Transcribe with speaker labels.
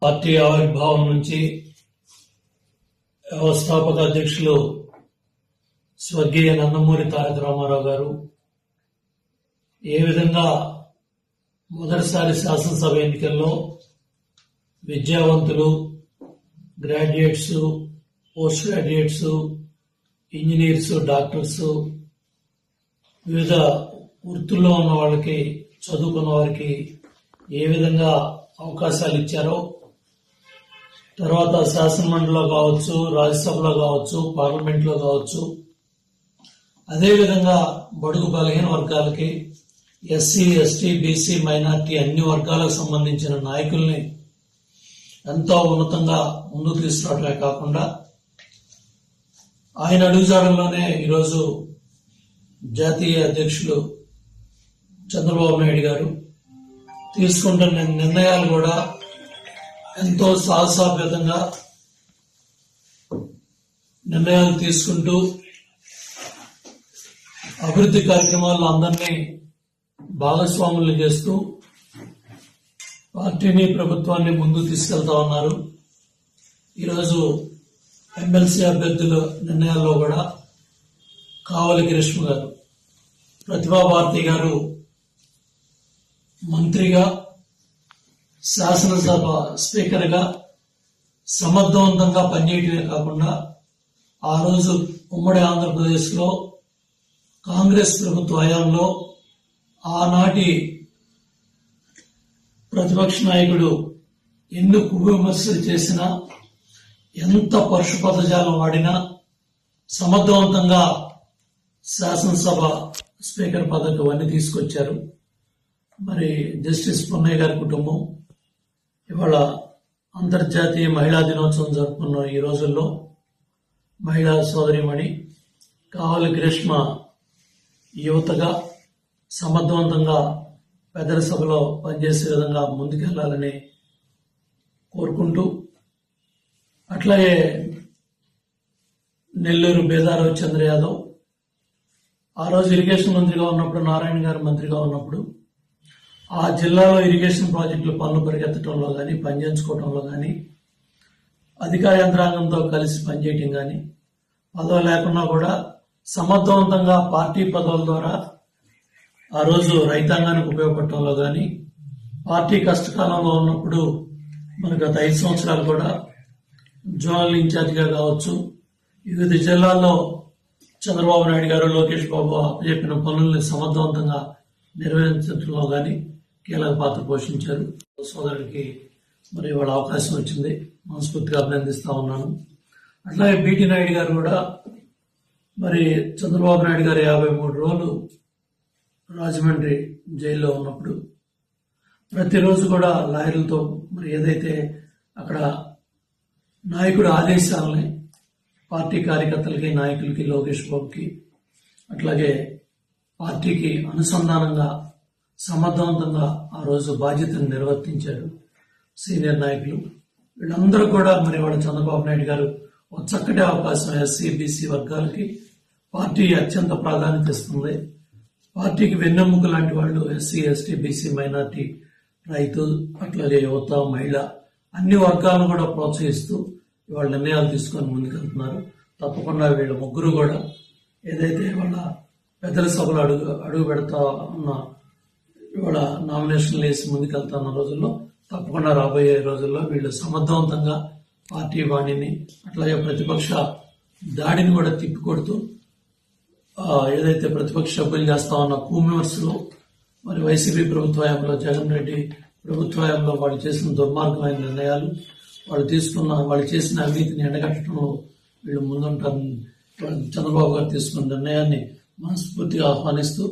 Speaker 1: Party ఆవిర్భావం నుంచి వ్యవస్థాపక అధ్యక్షులు స్వర్గీయ నందమూరి తారక రామారావు గారు ఏ విధంగా మొదటిసారి శాసనసభ ఎన్నికల్లో విద్యావంతులు, graduates, post graduates, engineers, doctors, వివిధ వృత్తుల్లో ఉన్న వాళ్ళకి, చదువుకున్న వారికి ఏ విధంగా అవకాశాలు ఇచ్చారో, తర్వాత శాసనమండలిలో కావచ్చు, రాజ్యసభలో కావచ్చు, పార్లమెంట్లో కావచ్చు, అదేవిధంగా బడుగు బలహీన వర్గాలకి, ఎస్సీ, ఎస్టీ, బీసీ, మైనార్టీ అన్ని వర్గాలకు సంబంధించిన నాయకుల్ని ఎంతో ఉన్నతంగా ముందుకు తీసుకురావడమే కాకుండా ఆయన అడుగుజాడల్లోనే ఈరోజు జాతీయ అధ్యక్షులు చంద్రబాబు నాయుడు గారు తీసుకుంటున్న నిర్ణయాలు కూడా ఎంతో సాహసాభ్యతంగా నిర్ణయాలు తీసుకుంటూ అభివృద్ధి కార్యక్రమాల్లో అందరినీ భాగస్వాములు చేస్తూ పార్టీని, ప్రభుత్వాన్ని ముందుకు తీసుకెళ్తా ఉన్నారు. ఈరోజు ఎమ్మెల్సీ అభ్యర్థుల నిర్ణయాల్లో కూడా కావలి కృష్ణ గారు, ప్రతిభా భారతి గారు మంత్రిగా, శాసనసభ స్పీకర్గా సమర్థవంతంగా పనిచేయటమే కాకుండా ఆ రోజు ఉమ్మడి ఆంధ్రప్రదేశ్లో కాంగ్రెస్ ప్రభుత్వ హయాంలో ఆనాటి ప్రతిపక్ష నాయకుడు ఎన్ని విమర్శలు చేసినా, ఎంత పరుష పదజాలం వాడినా సమర్థవంతంగా శాసనసభ స్పీకర్ పదవి అన్ని తీసుకొచ్చారు. మరి జస్టిస్ పున్నయ్య గారి కుటుంబం ఇవాళ అంతర్జాతీయ మహిళా దినోత్సవం జరుపుకున్న ఈ రోజుల్లో మహిళా సోదరిమణి కావలి గ్రీష్మ యువతగా సమర్థవంతంగా పెద్దల సభలో పనిచేసే విధంగా ముందుకెళ్లాలని కోరుకుంటూ, అట్లాగే నెల్లూరు బేదారావు చంద్ర యాదవ్ ఆ రోజు ఇరిగేషన్ మంత్రిగా ఉన్నప్పుడు, నారాయణ గారు మంత్రిగా ఉన్నప్పుడు ఆ జిల్లాలో ఇరిగేషన్ ప్రాజెక్టుల పనులు పరిగెత్తడంలో కానీ, పనిచేయించుకోవడంలో కానీ, అధికార యంత్రాంగంతో కలిసి పనిచేయటం కానీ, పదవి లేకున్నా కూడా సమర్థవంతంగా పార్టీ పదవుల ద్వారా ఆ రోజు రైతాంగానికి ఉపయోగపడటంలో కానీ, పార్టీ కష్టకాలంలో ఉన్నప్పుడు మనకు గత 5 సంవత్సరాలు కూడా జోనల్ ఇన్ఛార్జిగా కావచ్చు, వివిధ జిల్లాల్లో చంద్రబాబు నాయుడు గారు, లోకేష్ బాబు చెప్పిన పనుల్ని సమర్థవంతంగా నిర్వహించడంలో కానీ కీలక పాత్ర పోషించారు. సోదరుడికి మరి ఇవాళ అవకాశం వచ్చింది, మనస్ఫూర్తిగా అభినందిస్తా ఉన్నాను. అట్లాగే బీటీ నాయుడు గారు కూడా మరి చంద్రబాబు నాయుడు గారు 53 రోజులు రాజమండ్రి జైల్లో ఉన్నప్పుడు ప్రతిరోజు కూడా లాయర్లతో మరి ఏదైతే అక్కడ నాయకుడి ఆదేశాలని పార్టీ కార్యకర్తలకి, నాయకులకి, లోకేష్ బాబుకి, అట్లాగే పార్టీకి అనుసంధానంగా సమర్థవంతంగా ఆ రోజు బాధ్యతను నిర్వర్తించారు సీనియర్ నాయకులు. వీళ్ళందరూ కూడా మరి వాళ్ళ చంద్రబాబు నాయుడు గారు ఒక చక్కటి అవకాశం ఎస్సీ, బీసీ వర్గాలకి పార్టీ అత్యంత ప్రాధాన్యత ఇస్తుంది. పార్టీకి వెన్నెముక లాంటి వాళ్ళు ఎస్సీ, ఎస్టీ, బీసీ, మైనార్టీ, రైతు, అట్లాగే యువత, మహిళ అన్ని వర్గాలను కూడా ప్రోత్సహిస్తూ ఇవాళ నిర్ణయాలు తీసుకొని ముందుకెళ్తున్నారు. తప్పకుండా వీళ్ళ ముగ్గురు కూడా ఏదైతే వాళ్ళ పెద్దల సభలో అడుగు పెడతా ఉన్న ఇవాళ నామినేషన్లు వేసి ముందుకెళ్తున్న రోజుల్లో తప్పకుండా రాబోయే రోజుల్లో వీళ్ళు సమర్థవంతంగా పార్టీ వాణిని, అట్లాగే ప్రతిపక్ష దాడిని కూడా తిప్పికొడుతూ ఏదైతే ప్రతిపక్ష సభ్యులు చేస్తా ఉన్న విమర్శలు, మరి వైసీపీ ప్రభుత్వంలో, జగన్ రెడ్డి ప్రభుత్వంలో వాళ్ళు చేసిన దుర్మార్గమైన నిర్ణయాలు, వాళ్ళు చేసిన అవినీతిని ఎండగట్టడంలో వీళ్ళు ముందుంటారు. చంద్రబాబు గారు తీసుకున్న నిర్ణయాన్ని మనస్ఫూర్తిగా ఆహ్వానిస్తూ